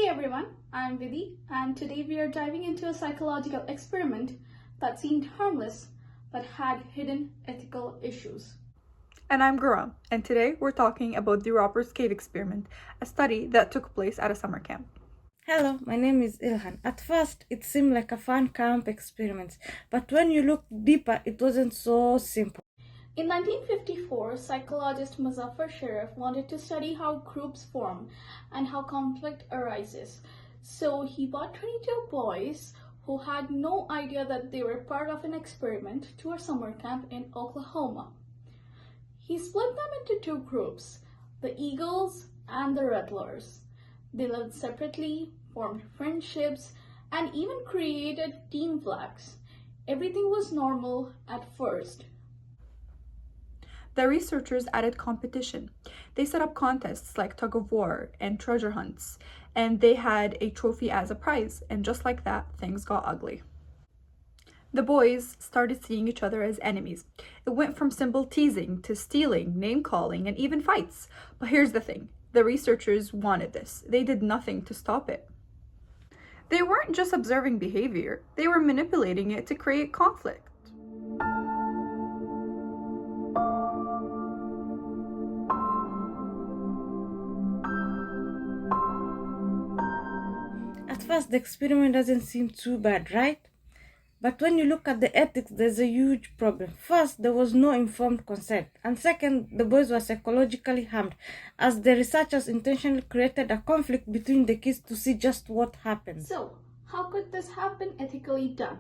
everyone, I'm Vidhi, and today we are diving into a psychological experiment that seemed harmless but had hidden ethical issues. And I'm Gaurav, and today we're talking about the Robbers Cave experiment, a study that took place at a summer camp. Hello, my name is Ilhan. At first, it seemed like a fun camp experiment, but when you look deeper, it wasn't so simple. In 1954, psychologist Muzaffar Sharif wanted to study how groups form and how conflict arises. So he brought 22 boys who had no idea that they were part of an experiment to a summer camp in Oklahoma. He split them into two groups, the Eagles and the Rattlers. They lived separately, formed friendships, and even created team flags. Everything was normal at first. The researchers added competition. They set up contests like tug of war and treasure hunts, and they had a trophy as a prize, and just like that, things got ugly. The boys started seeing each other as enemies. It went from simple teasing to stealing, name-calling, and even fights. But here's the thing. The researchers wanted this. They did nothing to stop it. They weren't just observing behavior. They were manipulating it to create conflict. At first, the experiment doesn't seem too bad, right? But when you look at the ethics, there's a huge problem. First, there was no informed consent. And second, the boys were psychologically harmed, as the researchers intentionally created a conflict between the kids to see just what happened. So, how could this have been ethically done?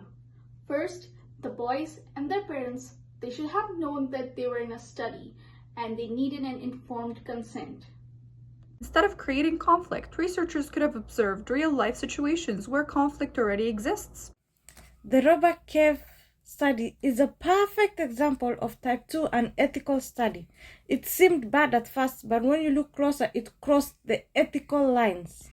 First, the boys and their parents, they should have known that they were in a study and they needed an informed consent. Instead of creating conflict, researchers could have observed real-life situations where conflict already exists. The Robbers Cave study is a perfect example of type 2 unethical study. It seemed bad at first, but when you look closer, it crossed the ethical lines.